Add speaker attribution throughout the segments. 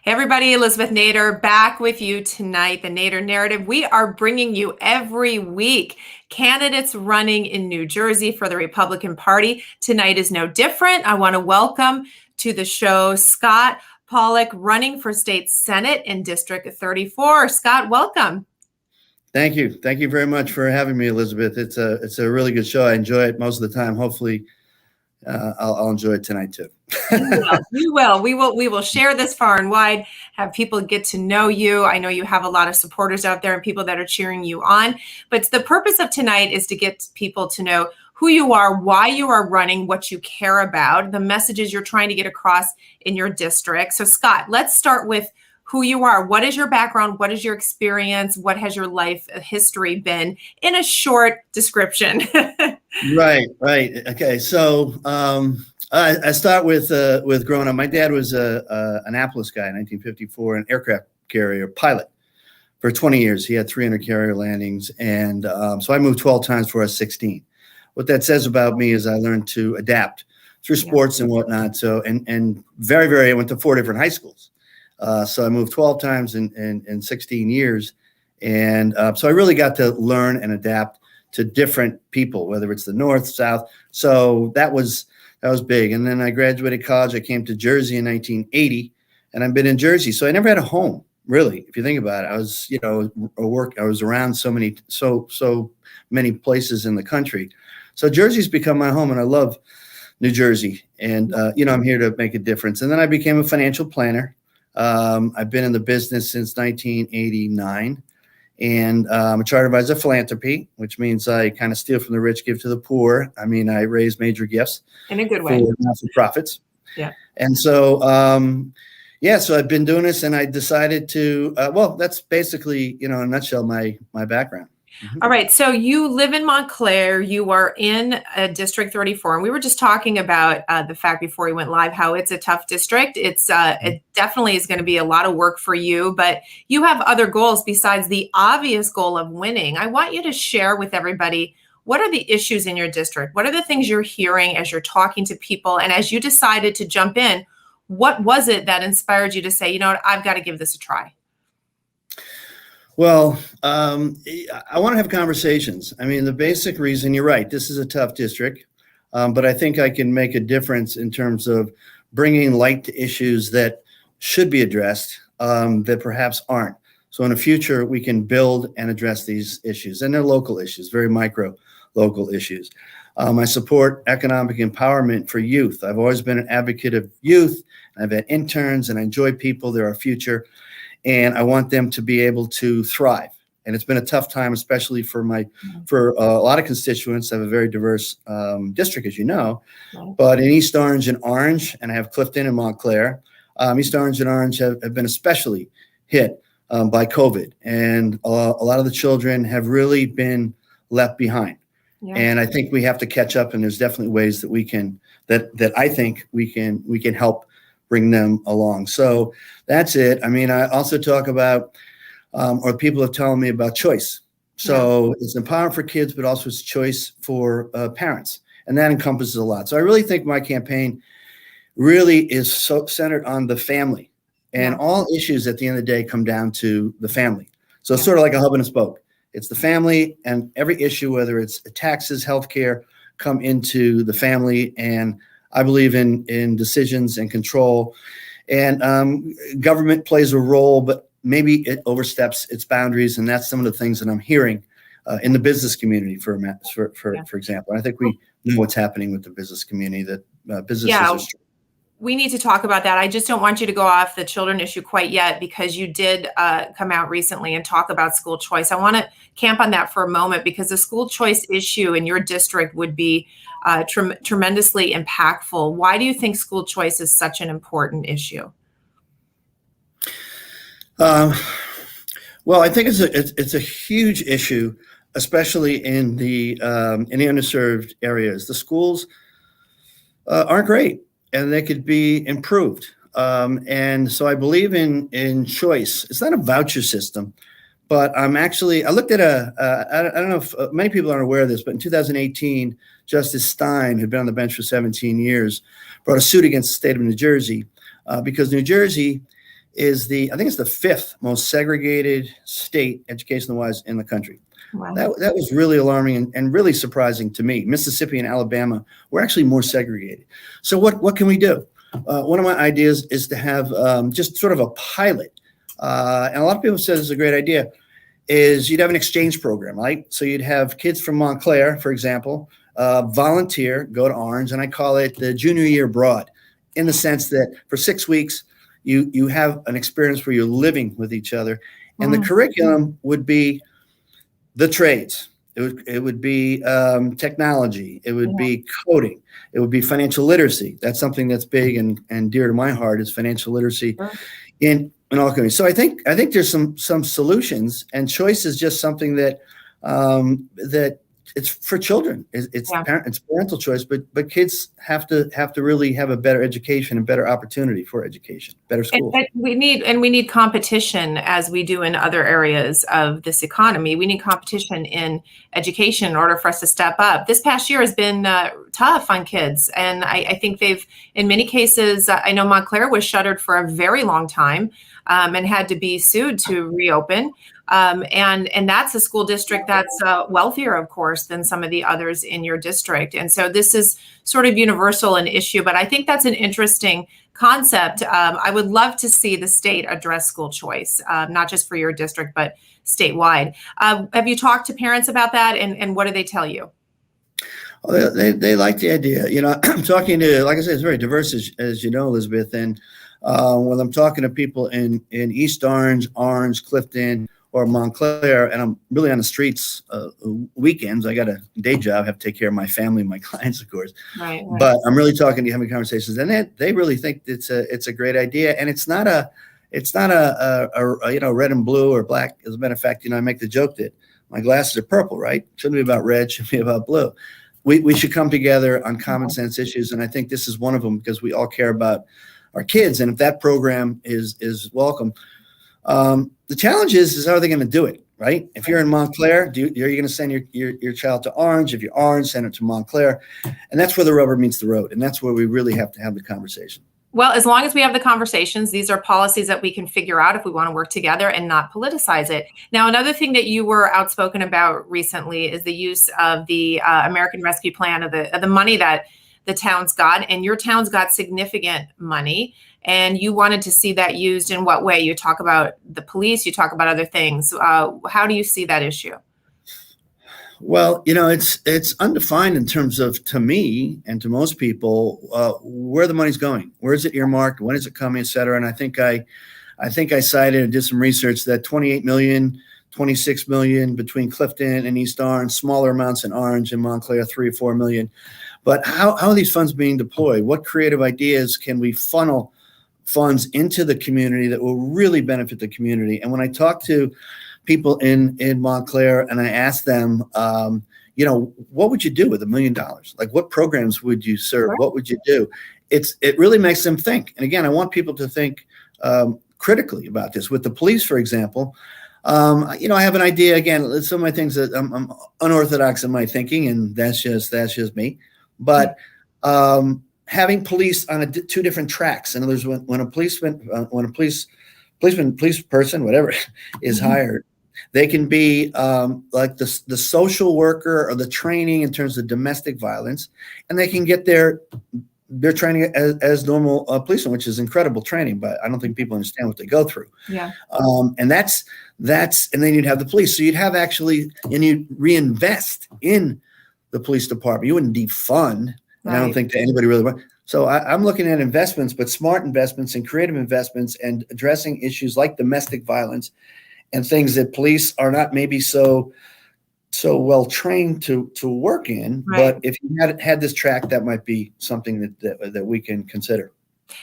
Speaker 1: Hey everybody, Elizabeth Nader back with you tonight. The Nader Narrative. We are bringing you every week candidates running in New Jersey for the Republican Party. Tonight is no different. I want to welcome to the show Scott Pollack, running for State Senate in District 34. Scott, welcome.
Speaker 2: Thank you. Thank you very much for having me, Elizabeth. It's a really good show. I enjoy it most of the time. Hopefully, I'll enjoy it tonight too.
Speaker 1: You will. We will share this far and wide, have people get to know you. I know you have a lot of supporters out there and people that are cheering you on. But the purpose of tonight is to get people to know who you are, why you are running, what you care about, the messages you're trying to get across in your district. So Scott, let's start with who you are. What is your background? What is your experience? What has your life history been in a short description?
Speaker 2: Right. Okay. So I start with growing up. My dad was an Annapolis guy in 1954, an aircraft carrier pilot for 20 years. He had 300 carrier landings. And so I moved 12 times before I was 16. What that says about me is I learned to adapt through sports and whatnot. So, and I went to 4 different high schools. So I moved 12 times in 16 years. And so I really got to learn and adapt to different people, whether it's the North, South. So that was big. And then I graduated college. I came to Jersey in 1980, and I've been in Jersey. So I never had a home, really, if you think about it. I was, I was around so many places in the country. So Jersey's become my home, and I love New Jersey. And, I'm here to make a difference. And then I became a financial planner. I've been in the business since 1989. And I'm a charter advisor of philanthropy, which means I kind of steal from the rich, give to the poor. I mean, I raise major gifts
Speaker 1: in a good way
Speaker 2: for not-for-profits.
Speaker 1: Yeah.
Speaker 2: And so, so I've been doing this, and I decided to. That's basically, in a nutshell, my background. Mm-hmm.
Speaker 1: All right. So you live in Montclair. You are in District 34. And we were just talking about the fact before we went live, how it's a tough district. It definitely is going to be a lot of work for you, but you have other goals besides the obvious goal of winning. I want you to share with everybody, what are the issues in your district? What are the things you're hearing as you're talking to people? And as you decided to jump in, what was it that inspired you to say, you know what, I've got to give this a try?
Speaker 2: Well, I want to have conversations. I mean, the basic reason, you're right, this is a tough district, but I think I can make a difference in terms of bringing light to issues that should be addressed that perhaps aren't. So in the future, we can build and address these issues, and they're local issues, very micro local issues. I support economic empowerment for youth. I've always been an advocate of youth. I've had interns, and I enjoy people. They're our future. And I want them to be able to thrive. And it's been a tough time, especially for a lot of constituents. I have a very diverse district, as you know. But in East Orange and Orange, and I have Clifton and Montclair, East Orange and Orange have been especially hit by COVID. And a lot of the children have really been left behind. Yeah. And I think we have to catch up. And there's definitely ways that we can, that I think we can help bring them along. So that's it. I mean, I also talk about, or people have told me about choice. So it's empowering for kids, but also it's choice for parents. And that encompasses a lot. So I really think my campaign really is so centered on the family, and all issues at the end of the day come down to the family. So it's sort of like a hub and a spoke. It's the family, and every issue, whether it's taxes, healthcare, come into the family. And I believe in decisions and control, and government plays a role, but maybe it oversteps its boundaries. And that's some of the things that I'm hearing in the business community, for example. And I think we know what's happening with the business community, that businesses are struggling.
Speaker 1: We need to talk about that. I just don't want you to go off the children issue quite yet, because you did come out recently and talk about school choice. I want to camp on that for a moment, because the school choice issue in your district would be tremendously impactful. Why do you think school choice is such an important issue?
Speaker 2: Well, I think it's a huge issue, especially in the underserved areas. The schools aren't great, and they could be improved. And so I believe in choice. It's not a voucher system, but I looked at I don't know if many people aren't aware of this, but in 2018, Justice Stein, who'd been on the bench for 17 years, brought a suit against the state of New Jersey because New Jersey I think it's the fifth most segregated state educational-wise in the country.
Speaker 1: Wow.
Speaker 2: That was really alarming and really surprising to me. Mississippi and Alabama were actually more segregated. So what can we do? One of my ideas is to have just sort of a pilot. And a lot of people said this is a great idea, is you'd have an exchange program, right? So you'd have kids from Montclair, for example, volunteer, go to Orange, and I call it the junior year abroad, in the sense that for 6 weeks, you have an experience where you're living with each other. And the curriculum would be the trades. It would be technology. It would be coding. It would be financial literacy. That's something that's big and dear to my heart, is financial literacy in all communities. So I think there's some solutions, and choice is just something that that it's for children. It's parental choice, but kids have to really have a better education and better opportunity for education, better schools.
Speaker 1: And we need competition, as we do in other areas of this economy. We need competition in education in order for us to step up. This past year has been tough on kids, and I think they've, in many cases, I know Montclair was shuttered for a very long time and had to be sued to reopen. And that's a school district that's wealthier, of course, than some of the others in your district. And so this is sort of universal an issue, but I think that's an interesting concept. I would love to see the state address school choice, not just for your district, but statewide. Have you talked to parents about that, and what do they tell you?
Speaker 2: Well, they like the idea. You know, I'm talking to, like I said, it's very diverse, as you know, Elizabeth. And when I'm talking to people in East Orange, Clifton, or Montclair, and I'm really on the streets weekends. I got a day job, have to take care of my family, my clients, of course. Right. But I'm really talking to having conversations, and they really think it's a great idea, and it's not a red and blue or black. As a matter of fact, I make the joke that my glasses are purple, right? Shouldn't be about red, should be about blue. We should come together on common sense issues, and I think this is one of them, because we all care about our kids, and if that program is welcome. The challenge is how are they going to do it, right? If you're in Montclair, you're going to send your child to Orange. If you're Orange, send it to Montclair. And that's where the rubber meets the road. And that's where we really have to have the conversation.
Speaker 1: Well, as long as we have the conversations, these are policies that we can figure out if we want to work together and not politicize it. Now, another thing that you were outspoken about recently is the use of the American Rescue Plan, of the money that the town's got, and your town's got significant money. And you wanted to see that used in what way? You talk about the police, you talk about other things. How do you see that issue?
Speaker 2: Well, it's undefined in terms of, to me and to most people, where the money's going. Where is it earmarked? When is it coming, et cetera? And I think I cited and did some research that 28 million, 26 million between Clifton and East Orange, smaller amounts in Orange and Montclair, 3 or 4 million. But how are these funds being deployed? What creative ideas can we funnel funds into the community that will really benefit the community? And when I talk to people in Montclair and I ask them, what would you do with $1 million? Like, what programs would you serve? Right. What would you do? It really makes them think. And again, I want people to think critically about this. With the police, for example, I have an idea. Again, some of my things that I'm unorthodox in my thinking, and that's just me. But having police on two different tracks. In other words, when a police person, whatever, is hired, they can be like the social worker or the training in terms of domestic violence, and they can get their training as normal policemen, which is incredible training, but I don't think people understand what they go through. Yeah. And that's, and then you'd have the police. So you'd have and you'd reinvest in the police department. You wouldn't defund. And I don't think that anybody really wants. So I'm looking at investments, but smart investments and creative investments, and addressing issues like domestic violence and things that police are not maybe so well trained to work in. Right. But if you had this track, that might be something that we can consider.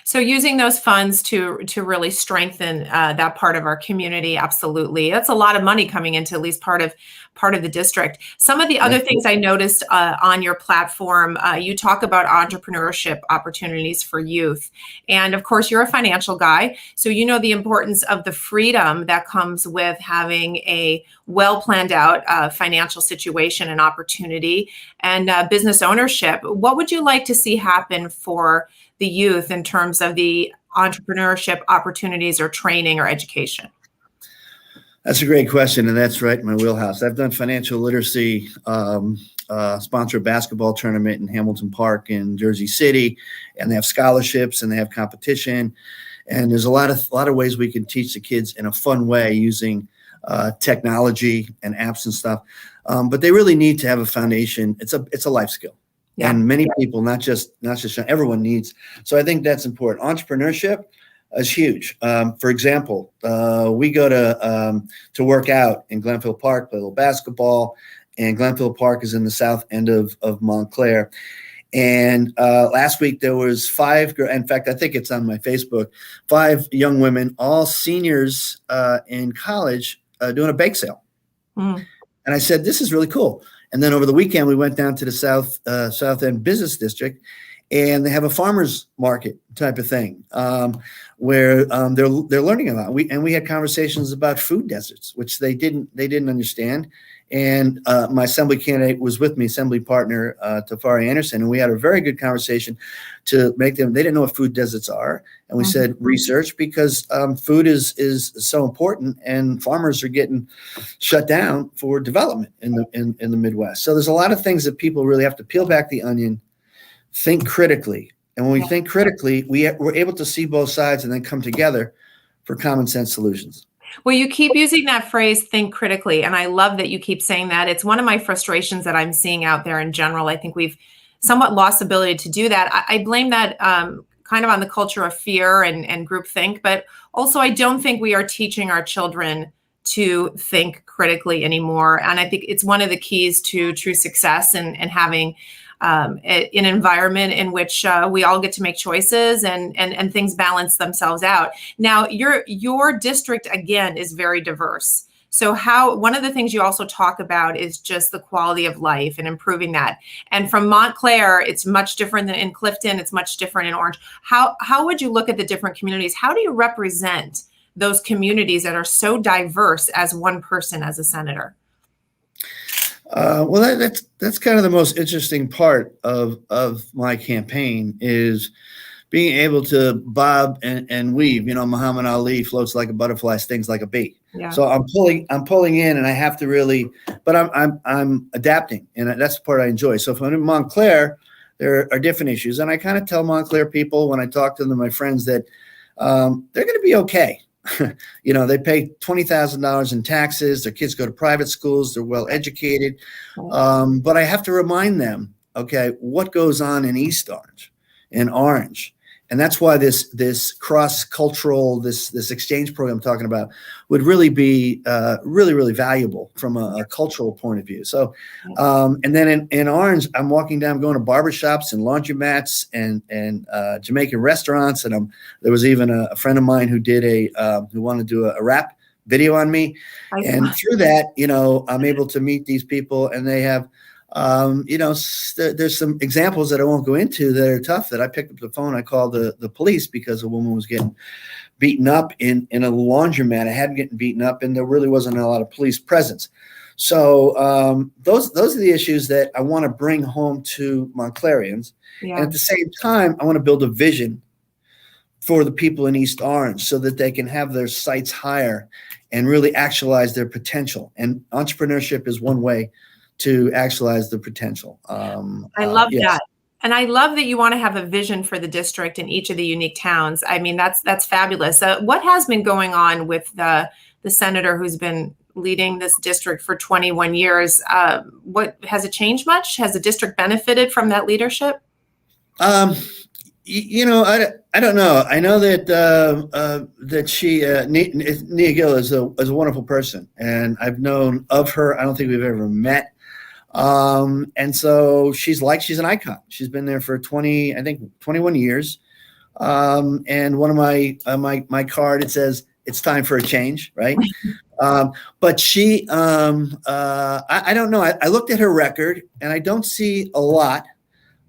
Speaker 1: So using those funds to really strengthen that part of our community, absolutely. That's a lot of money coming into at least part of the district. Some of the other things I noticed on your platform, you talk about entrepreneurship opportunities for youth. And of course, you're a financial guy, so you know the importance of the freedom that comes with having a well planned out financial situation and opportunity and business ownership. What would you like to see happen for the youth in terms of the entrepreneurship opportunities or training or education?
Speaker 2: That's a great question, and that's right in my wheelhouse. I've done financial literacy, sponsor a basketball tournament in Hamilton Park in Jersey City, and they have scholarships and they have competition, and there's a lot of ways we can teach the kids in a fun way using technology and apps and stuff. But they really need to have a foundation. It's a life skill, and many people, not just everyone needs. So I think that's important. Entrepreneurship is huge. For example, we go to work out in Glenville Park, play a little basketball, and Glenville Park is in the south end of Montclair. And last week there was 5, in fact, I think it's on my Facebook, 5 young women, all seniors in college, doing a bake sale. And I said, this is really cool. And then over the weekend, we went down to the South End Business District, and they have a farmer's market type of thing where they're learning about. We had conversations about food deserts, which they didn't understand. And my assembly candidate was with me, assembly partner Tafari Anderson, and we had a very good conversation to make them. They didn't know what food deserts are, and we said research, because food is so important, and farmers are getting shut down for development in the Midwest. So there's a lot of things that people really have to peel back the onion, think critically, and when we think critically, we're able to see both sides and then come together for common sense solutions.
Speaker 1: Well, you keep using that phrase, think critically, and I love that you keep saying that. It's one of my frustrations that I'm seeing out there in general. I think we've somewhat lost the ability to do that. I blame that kind of on the culture of fear and groupthink, but also I don't think we are teaching our children to think critically anymore. And I think it's one of the keys to true success and having an environment in which we all get to make choices and things balance themselves out. Now, your district, again, is very diverse. So one of the things you also talk about is just the quality of life and improving that. And from Montclair, it's much different than in Clifton. It's much different in Orange. How would you look at the different communities? How do you represent those communities that are so diverse as one person, as a senator?
Speaker 2: Well, that's kind of the most interesting part of my campaign, is being able to bob and weave. Muhammad Ali floats like a butterfly, stings like a bee. Yeah. So I'm pulling in, and I have to really, but I'm adapting, and that's the part I enjoy. So if I'm in Montclair, there are different issues, and I kind of tell Montclair people when I talk to them, my friends, that they're going to be okay. They pay $20,000 in taxes. Their kids go to private schools. They're well educated. But I have to remind them, okay, what goes on in East Orange, in Orange. And that's why this cross-cultural, this exchange program I'm talking about would really be really, really valuable from a cultural point of view. So, and then in Orange, I'm walking down, going to barbershops and laundromats and Jamaican restaurants. And there was even a friend of mine who who wanted to do a rap video on me. And through that, I'm able to meet these people, and they have, there's some examples that I won't go into that are tough, that I picked up the phone. I called the police because a woman was getting beaten up in a laundromat. I hadn't gotten beaten up, and there really wasn't a lot of police presence. So those are the issues that I want to bring home to Montclairians. Yeah. And at the same time, I want to build a vision for the people in East Orange so that they can have their sights higher and really actualize their potential. And entrepreneurship is one way to actualize the potential.
Speaker 1: I love that. And I love that you want to have a vision for the district in each of the unique towns. I mean, that's fabulous. What has been going on with the senator who's been leading this district for 21 years? What has it changed much? Has the district benefited from that leadership? I don't know. I know that she, Nia Gill, is a wonderful person, and I've known of her. I don't think we've ever met. And so she's an icon. She's been there for 21 years. And one of my card, it says, it's time for a change. Right. But she, I don't know. I looked at her record, and I don't see a lot.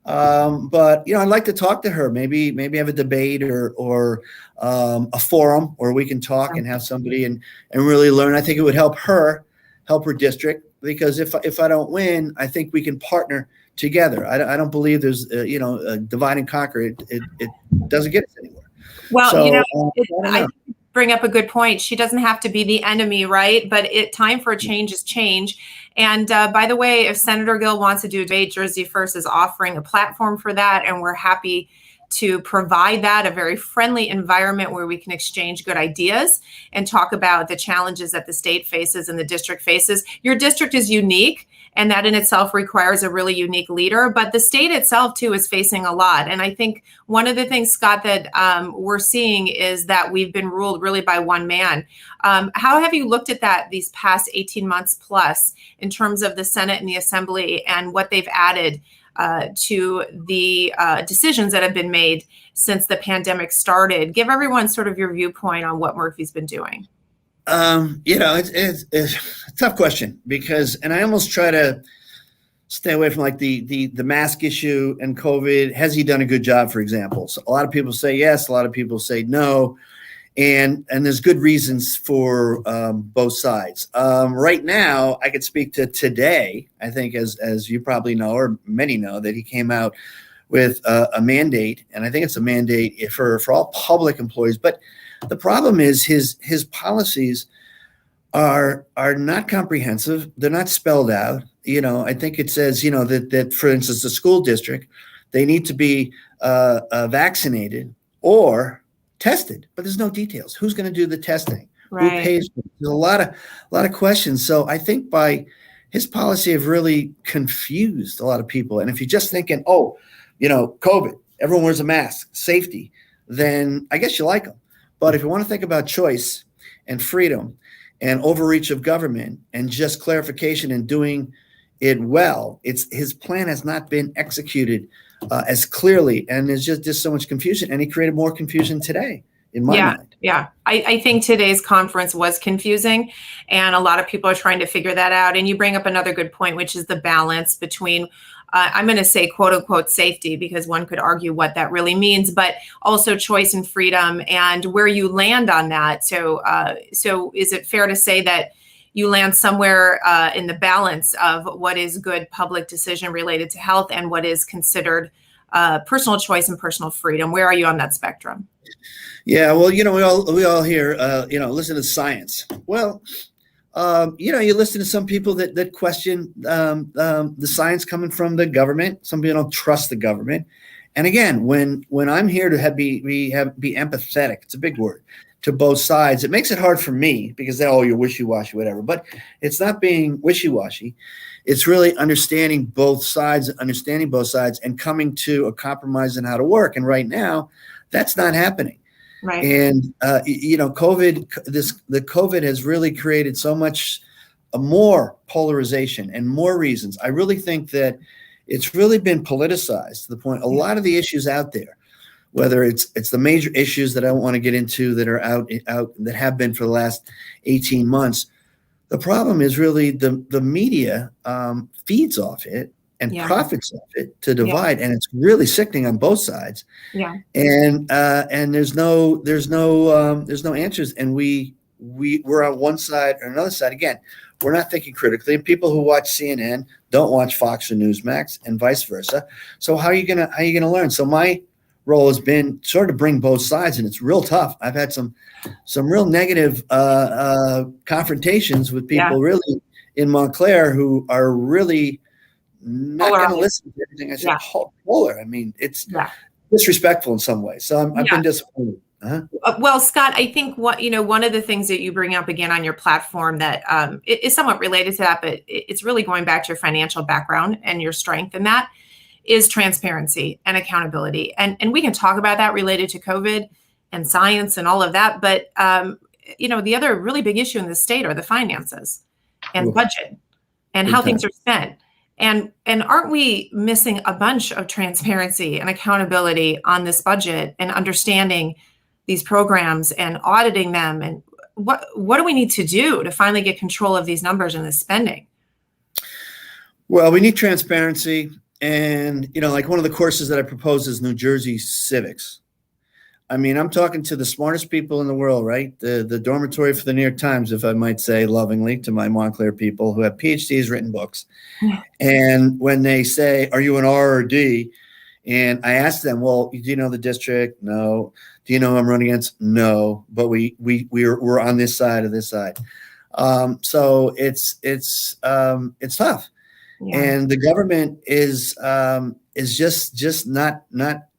Speaker 1: But I'd like to talk to her, maybe have a debate or a forum where we can talk and have somebody and really learn. I think it would help her district. Because if I don't win, I think we can partner together. I don't believe there's a divide and conquer. It doesn't get us anywhere. Well,
Speaker 2: So I don't
Speaker 1: I
Speaker 2: know.
Speaker 1: bring up a good point. She doesn't have to be the enemy, right? But time for a change is change. And by the way, if Senator Gill wants to do a debate, Jersey First is offering a platform for that, and we're happy to provide that, a very friendly environment where we can exchange good ideas and talk about the challenges that the state faces and the district faces. Your district is unique, and that in itself requires a really unique leader, but the state itself too is facing a lot. And I think one of the things, Scott, that we're seeing is that we've been ruled really by one man. How have you looked at that these past 18 months plus in terms of the Senate and the Assembly and what they've added to the decisions that have been made since the pandemic started? Give everyone sort of your viewpoint on what Murphy's been doing.
Speaker 2: It's a tough question because, and I almost try to stay away from like the mask issue and COVID. Has he done a good job, for example? So a lot of people say yes, a lot of people say no. And there's good reasons for both sides. Right now, I could speak to today. I think, as you probably know, or many know, that he came out with a mandate, and I think it's a mandate for all public employees. But the problem is his policies are not comprehensive. They're not spelled out. I think it says that for instance, the school district, they need to be vaccinated or tested, but there's no details. Who's going to do the testing? Right. Who pays for it? There's a lot of questions. So I think by his policy have really confused a lot of people. And if you're just thinking, COVID, everyone wears a mask, safety, then I guess you like them. But if you want to think about choice and freedom and overreach of government and just clarification and doing it well, his plan has not been executed as clearly, and there's just so much confusion, and he created more confusion today in my mind.
Speaker 1: Yeah. I think today's conference was confusing, and a lot of people are trying to figure that out. And you bring up another good point, which is the balance between, I'm going to say, quote unquote, safety, because one could argue what that really means, but also choice and freedom and where you land on that. So is it fair to say that you land somewhere in the balance of what is good public decision related to health and what is considered personal choice and personal freedom? Where are you on that spectrum?
Speaker 2: Yeah, well, we all hear, listen to science. Well, you listen to some people that question the science coming from the government. Some people don't trust the government. And again, when I'm here to be empathetic, it's a big word, to both sides. It makes it hard for me because you're wishy-washy, whatever. But it's not being wishy-washy. It's really understanding both sides, and coming to a compromise on how to work. And right now, that's not happening.
Speaker 1: Right.
Speaker 2: And COVID has really created so much more polarization and more reasons. I really think that it's really been politicized to the point. A lot of the issues out there, whether it's the major issues that I don't want to get into that are out that have been for the last 18 months. The problem is really the media feeds off it and profits off it to divide, and it's really sickening on both sides.
Speaker 1: Yeah.
Speaker 2: And there's no answers, and we're on one side or another side. Again, we're not thinking critically, and people who watch CNN don't watch Fox or Newsmax, and vice versa. So how are you gonna learn? So my role has been sort of bring both sides, and it's real tough. I've had some real negative confrontations with people really in Montclair who are really not going to listen to everything I say. Polar. I mean, it's disrespectful in some ways. So I've been disappointed.
Speaker 1: Well, Scott, I think one of the things that you bring up again on your platform that is somewhat related to that, but it's really going back to your financial background and your strength in that, is transparency and accountability. And we can talk about that related to COVID and science and all of that. But, the other really big issue in the state are the finances and budget and how things are spent. And aren't we missing a bunch of transparency and accountability on this budget and understanding these programs and auditing them? And what do we need to do to finally get control of these numbers and this spending?
Speaker 2: Well, we need transparency. And, like one of the courses that I propose is New Jersey civics. I mean, I'm talking to the smartest people in the world, right? The dormitory for the New York Times, if I might say lovingly to my Montclair people who have PhDs, written books. And when they say, are you an R or D? And I asked them, well, do you know the district? No. Do you know who I'm running against? No. But we're on this side of this side. So it's tough.
Speaker 1: Yeah.
Speaker 2: And the government is just not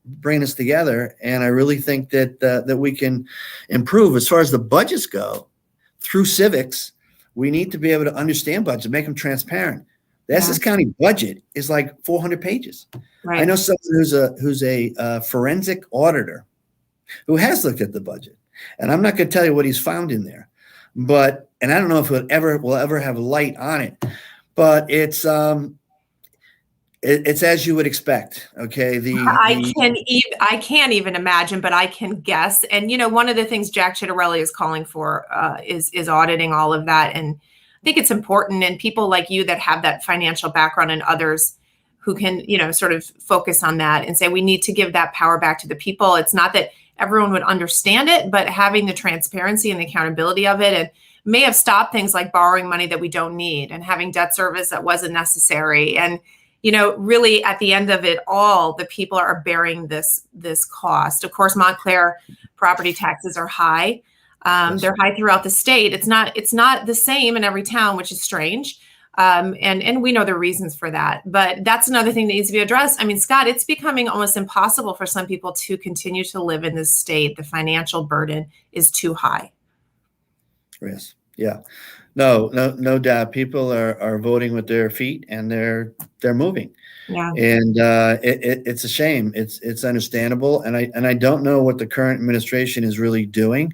Speaker 2: bringing us together. And I really think that we can improve as far as the budgets go through civics. We need to be able to understand budgets, make them transparent. The Essex County budget is like 400 pages.
Speaker 1: Right.
Speaker 2: I know someone who's a forensic auditor who has looked at the budget, and I'm not going to tell you what he's found in there, and I don't know if we'll ever have light on it, but it's as you would expect. Okay.
Speaker 1: I can't even imagine, but I can guess. And, one of the things Jack Chittarelli is calling for is auditing all of that. And I think it's important, and people like you that have that financial background and others who can, sort of focus on that and say, we need to give that power back to the people. It's not that everyone would understand it, but having the transparency and the accountability of it, and may have stopped things like borrowing money that we don't need and having debt service that wasn't necessary. And, really at the end of it all, the people are bearing this cost. Of course, Montclair property taxes are high. They're high throughout the state. It's not the same in every town, which is strange. And we know the reasons for that, but that's another thing that needs to be addressed. I mean, Scott, it's becoming almost impossible for some people to continue to live in this state. The financial burden is too high.
Speaker 2: Yes. Yeah. No doubt. People are voting with their feet, and they're moving.
Speaker 1: Yeah.
Speaker 2: And it's a shame. It's understandable. And I don't know what the current administration is really doing.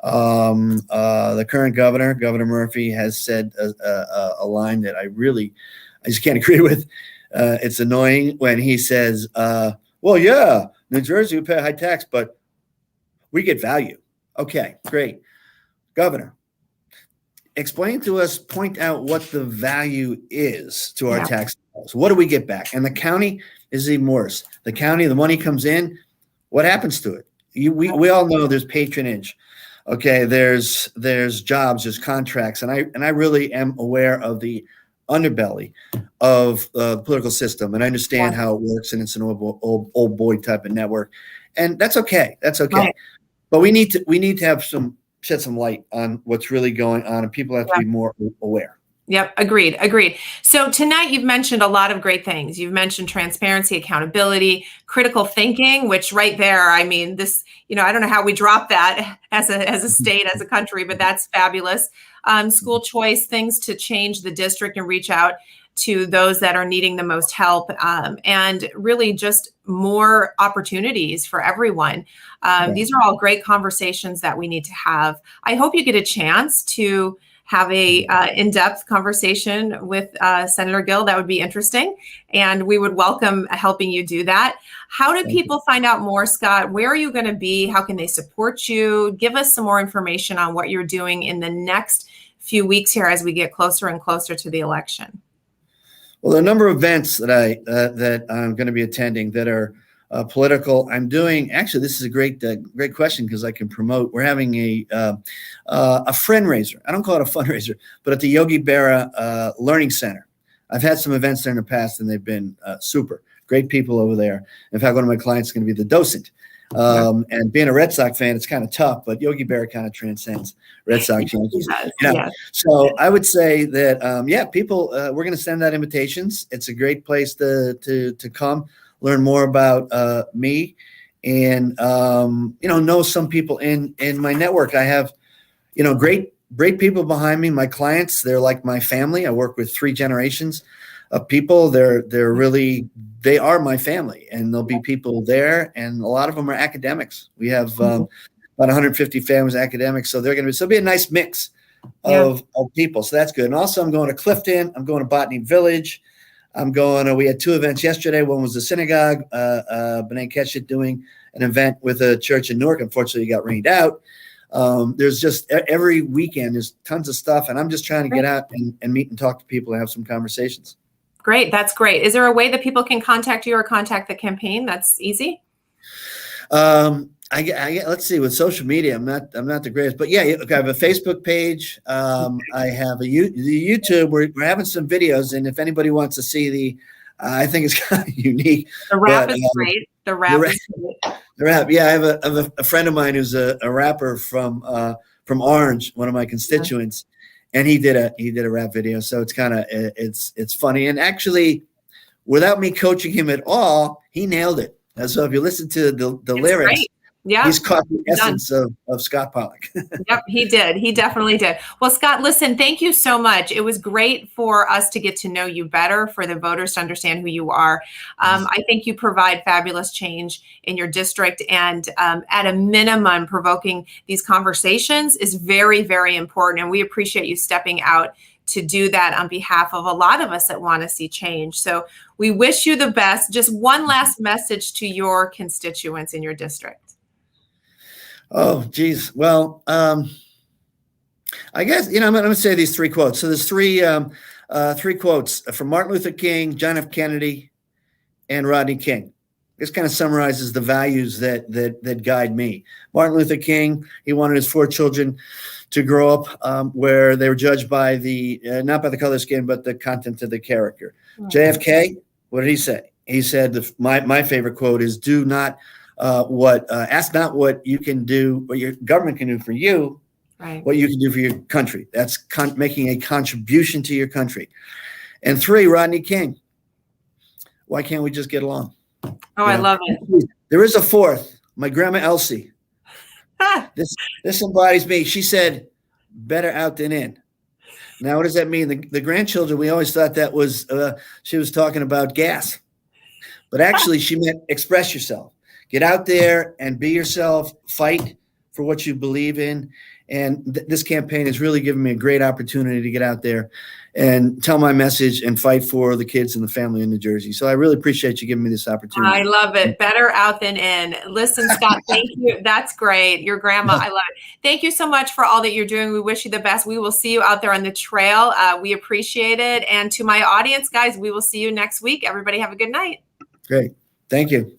Speaker 2: The current governor, Governor Murphy, has said a line that I just can't agree with. It's annoying when he says, well, yeah, New Jersey, we pay a high tax, but we get value. Okay, great. Governor, explain to us, point out what the value is to our tax dollars. What do we get back? And the county is even worse. The county, the money comes in. What happens to it? We all know there's patronage. Okay, there's jobs, there's contracts, and I really am aware of the underbelly of the political system, and I understand how it works, and it's an old boy type of network, and that's okay. That's okay. Right. But we need to have shed some light on what's really going on, and people have to be more aware.
Speaker 1: Yep. Agreed. So tonight you've mentioned a lot of great things. You've mentioned transparency, accountability, critical thinking, which right there, I mean, this, I don't know how we drop that as a state, as a country, but that's fabulous. School choice, things to change the district and reach out to those that are needing the most help, and really just more opportunities for everyone. These are all great conversations that we need to have. I hope you get a chance to have a in-depth conversation with Senator Gill. That would be interesting, and we would welcome helping you do that. How do people find out more, Scott? Where are you going to be? How can they support you? Give us some more information on what you're doing in the next few weeks here as we get closer and closer to the election.
Speaker 2: Well, there are a number of events that I'm going to be attending that are political. I'm doing, actually, this is a great question because I can promote. We're having a friend-raiser. I don't call it a fundraiser, but at the Yogi Berra Learning Center. I've had some events there in the past, and they've been super. Great people over there. In fact, one of my clients is going to be the docent. And being a Red Sox fan, it's kind of tough, but Yogi Berra kind of transcends Red Sox. So I would say that, people, we're going to send out invitations. It's a great place to come, learn more about me, and know some people in my network. I have great people behind me. My clients, they're like my family. I work with 3 generations of people. They are my family, and there'll be people there, and a lot of them are academics. We have about 150 families academics, so there'll be a nice mix of people. So that's good. And also, I'm going to Clifton. I'm going to Botany Village. We had 2 events yesterday. One was the synagogue, B'nai Keshet doing an event with a church in Newark. Unfortunately, it got rained out. There's just every weekend, there's tons of stuff. And I'm just trying to get out and meet and talk to people and have some conversations.
Speaker 1: Great. That's great. Is there a way that people can contact you or contact the campaign? That's easy.
Speaker 2: Let's see, with social media, I'm not the greatest, but I have a Facebook page. I have the YouTube. We're having some videos, and if anybody wants to see I think it's kind of unique.
Speaker 1: The rap
Speaker 2: but,
Speaker 1: is great. The rap is great.
Speaker 2: The rap. Yeah, I have a friend of mine who's a rapper from Orange, one of my constituents, and he did a rap video. So it's kind of it's funny, and actually, without me coaching him at all, he nailed it. And so if you listen to the lyrics.
Speaker 1: Great. Yeah,
Speaker 2: he's caught the essence of Scott Pollack.
Speaker 1: Yep, he did. He definitely did. Well, Scott, listen, thank you so much. It was great for us to get to know you better, for the voters to understand who you are. I think you provide fabulous change in your district, and at a minimum, provoking these conversations is very, very important. And we appreciate you stepping out to do that on behalf of a lot of us that want to see change. So we wish you the best. Just one last message to your constituents in your district.
Speaker 2: Oh, geez. Well, I guess, I'm going to say these three quotes. So there's three quotes from Martin Luther King, John F. Kennedy, and Rodney King. This kind of summarizes the values that guide me. Martin Luther King, he wanted his 4 children to grow up where they were judged by not by the color of skin, but the content of the character. JFK, what did he say? He said, my favorite quote is, ask not what you can do, what your government can do for you, right? What you can do for your country. That's making a contribution to your country. And 3, Rodney King. Why can't we just get along?
Speaker 1: Oh, I love it.
Speaker 2: There is a 4th, my grandma Elsie. This embodies me. She said, better out than in. Now, what does that mean? The grandchildren, we always thought that was, she was talking about gas. But actually, she meant express yourself. Get out there and be yourself, fight for what you believe in. And this campaign has really given me a great opportunity to get out there and tell my message and fight for the kids and the family in New Jersey. So I really appreciate you giving me this opportunity.
Speaker 1: I love it. Better out than in. Listen, Scott, thank you. That's great. Your grandma, I love it. Thank you so much for all that you're doing. We wish you the best. We will see you out there on the trail. We appreciate it. And to my audience, guys, we will see you next week. Everybody have a good night.
Speaker 2: Great. Thank you.